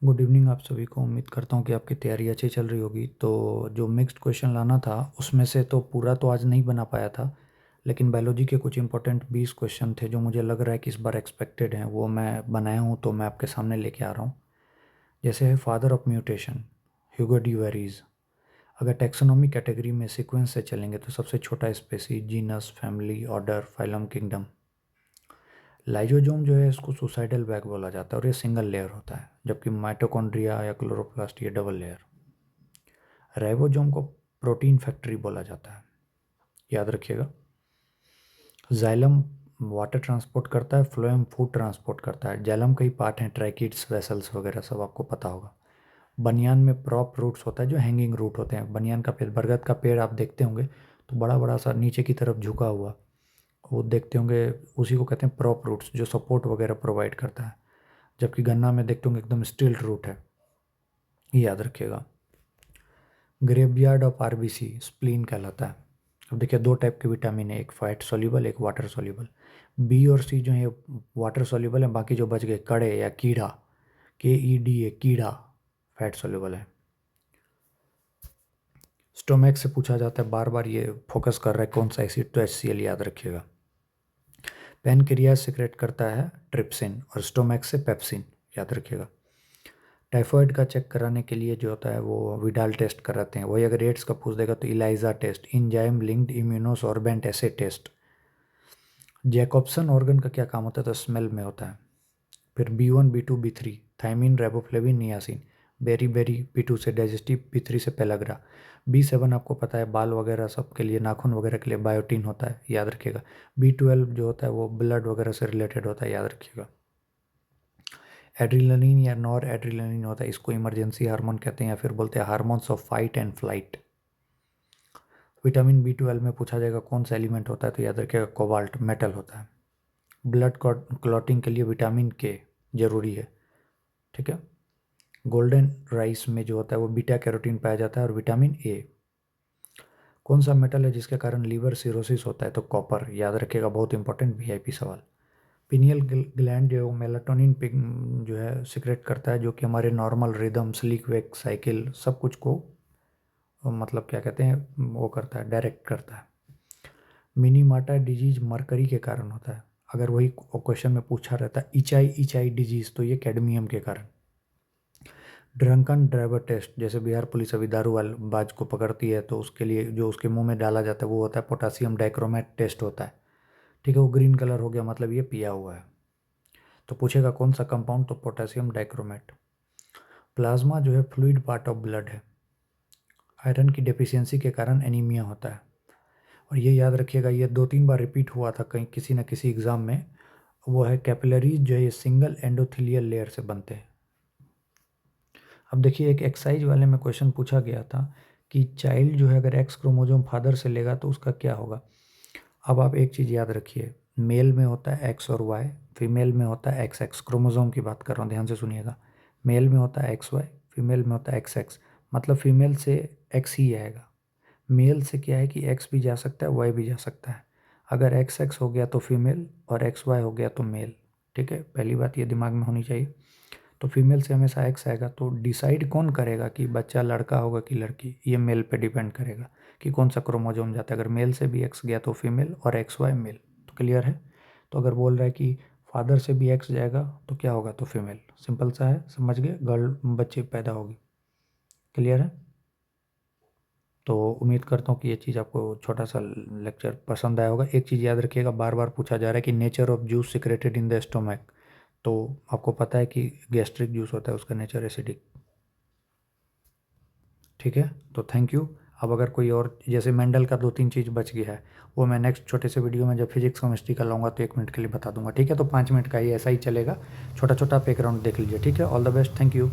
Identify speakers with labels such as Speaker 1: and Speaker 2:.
Speaker 1: Good evening आप सभी को। उम्मीद करता हूँ कि आपकी तैयारी अच्छी चल रही होगी। तो जो मिक्स्ड क्वेश्चन लाना था उसमें से तो पूरा तो आज नहीं बना पाया था, लेकिन बायोलॉजी के कुछ इंपॉर्टेंट 20 क्वेश्चन थे जो मुझे लग रहा है कि इस बार एक्सपेक्टेड हैं, वो मैं बनाया हूँ तो मैं आपके सामने लेके आ रहा हूँ। जैसे है फादर ऑफ म्यूटेशन, ह्यूगो ड्यूवेरीज। अगर टैक्सोनॉमी कैटेगरी में सीक्वेंस से चलेंगे तो सबसे छोटा species, genus, family, order, phylum, kingdom. Lysosome जो है इसको सुसाइडल बैग बोला जाता है और ये सिंगल लेयर होता है, जबकि माइटोकॉन्ड्रिया या क्लोरोप्लास्ट ये डबल लेयर। राइबोसोम को प्रोटीन फैक्ट्री बोला जाता है, याद रखिएगा। जाइलम वाटर ट्रांसपोर्ट करता है, फ्लोएम फूड ट्रांसपोर्ट करता है। जाइलम कई पार्ट हैं, ट्रैकिड्स, वेसल्स वगैरह सब आपको पता होगा। बनियान में प्रॉप रूट्स होता है जो हैंगिंग रूट होते हैं। बनियान का पेड़, बरगद का पेड़ आप देखते होंगे तो बड़ा बड़ा सा नीचे की तरफ झुका हुआ, वो देखते होंगे, उसी को कहते हैं प्रॉप रूट्स, जो सपोर्ट वगैरह प्रोवाइड करता है। जबकि गन्ना में देखते होंगे एकदम स्टिल्ट रूट है, ये याद रखिएगा। ग्रेवयार्ड ऑफ आरबीसी स्प्लीन कहलाता है। अब देखिए दो टाइप के विटामिन है, एक फैट सॉल्युबल, एक वाटर सॉल्युबल। बी और सी जो है वाटर सॉल्युबल है, बाकी जो बच गए कड़े या कीड़ा, KEDA कीड़ा, फैट सॉल्युबल है। स्टोमैक से पूछा जाता है, बार बार ये फोकस कर रहा है कौन सा एसिड, तो HCl याद रखिएगा। पैनक्रियाज सिक्रेट करता है ट्रिप्सिन और स्टोमैक से पेप्सिन, याद रखिएगा। टाइफॉइड का चेक कराने के लिए जो होता है वो विडाल टेस्ट कराते हैं। वही अगर एड्स का पूछ देगा तो ELISA test, enzyme linked immunosorbent assay test. Jacobson organ का क्या काम होता है, तो स्मेल में होता है। फिर B1, B2, B3, thiamine, riboflavin, niacin. Beriberi B2 से डाइजेस्टिव, B3 से पेलाग्रा। B7 आपको पता है बाल वगैरह सब के लिए, नाखून वगैरह के लिए बायोटीन होता है, याद रखिएगा। B12 जो होता है वो ब्लड वगैरह से रिलेटेड होता है, याद रखिएगा। एड्रिनलिन या नॉर एड्रिनलिन होता है, इसको इमरजेंसी हार्मोन कहते हैं या फिर बोलते हैं hormones of fight and flight. Vitamin B12 में पूछा जाएगा कौन सा एलिमेंट होता है, तो याद रखिएगा कोबाल्ट, मेटल होता है। ब्लड क्लॉटिंग के लिए विटामिन K जरूरी है, ठीक है। गोल्डन राइस में जो होता है वो बीटा कैरोटीन पाया जाता है और विटामिन A। कौन सा मेटल है जिसके कारण लीवर सिरोसिस होता है, तो कॉपर, याद रखिएगा, बहुत इंपॉर्टेंट VIP सवाल। पिनियल ग्लैंड जो मेलाटोनिन जो है सिक्रेट करता है, जो कि हमारे normal rhythm, sleek wake cycle सब कुछ को मतलब क्या कहते हैं वो करता है, डायरेक्ट करता है। मिनीमाटा डिजीज मरकरी के कारण होता है। अगर वही क्वेश्चन में पूछा रहता है इचाई इचाई डिजीज, तो ये कैडमियम के कारण। ड्रंकन ड्राइवर टेस्ट, जैसे बिहार पुलिस अभी दारू वाले बाज को पकड़ती है तो उसके लिए जो उसके मुंह में डाला जाता है वो होता है पोटासियम डाइक्रोमेट टेस्ट होता है, ठीक है। वो ग्रीन कलर हो गया मतलब ये पिया हुआ है। तो पूछेगा कौन सा कंपाउंड, तो पोटेशियम डाइक्रोमेट। प्लाज्मा जो है फ्लूइड पार्ट ऑफ ब्लड है। आयरन की डेफिशिएंसी के कारण एनीमिया होता है। और ये याद रखिएगा, ये 2-3 बार रिपीट हुआ था कहीं किसी न किसी एग्जाम में। वो है कैपिलरीज जो है ये सिंगल एंडोथेलियल लेयर से बनते हैं। अब देखिए एक एक्सरसाइज वाले में क्वेश्चन पूछा गया था कि चाइल्ड जो है अगर X क्रोमोजोम फादर से लेगा तो उसका क्या होगा। अब आप एक चीज़ याद रखिए, मेल में होता है X और Y, फीमेल में होता है XX। क्रोमोजोम की बात कर रहा हूँ, ध्यान से सुनिएगा। मेल में होता है XY, फीमेल में होता है XX। मतलब फीमेल से X ही आएगा। मेल से क्या है कि X भी जा सकता है, Y भी जा सकता है। अगर XX हो गया तो फीमेल और XY हो गया तो मेल, ठीक है। पहली बात ये दिमाग में होनी चाहिए। तो फीमेल से हमेशा X आएगा, तो डिसाइड कौन करेगा कि बच्चा लड़का होगा कि लड़की, ये मेल पे डिपेंड करेगा कि कौन सा क्रोमोजोम जाता है। अगर मेल से भी X गया तो फीमेल और XY मेल, तो क्लियर है। तो अगर बोल रहा है कि फादर से भी X जाएगा तो क्या होगा, तो फीमेल। सिंपल सा है, समझ गए, गर्ल बच्चे पैदा होगी, क्लियर है। तो उम्मीद करता हूँ कि ये चीज़ आपको छोटा सा लेक्चर पसंद आया होगा। एक चीज़ याद रखिएगा, बार बार पूछा जा रहा है कि nature of juice secreted in the stomach, तो आपको पता है कि गैस्ट्रिक जूस होता है उसका नेचर एसिडिक, ठीक है। तो थैंक यू। अब अगर कोई और जैसे मेंडल का 2-3 चीज़ बच गया है वो मैं नेक्स्ट छोटे से वीडियो में जब फिजिक्स केमिस्ट्री का लाऊंगा तो 1 मिनट के लिए बता दूंगा, ठीक है। तो 5 मिनट का ही ऐसा ही चलेगा, छोटा छोटा आप एक राउंड देख लीजिए, ठीक है। All the best, thank you.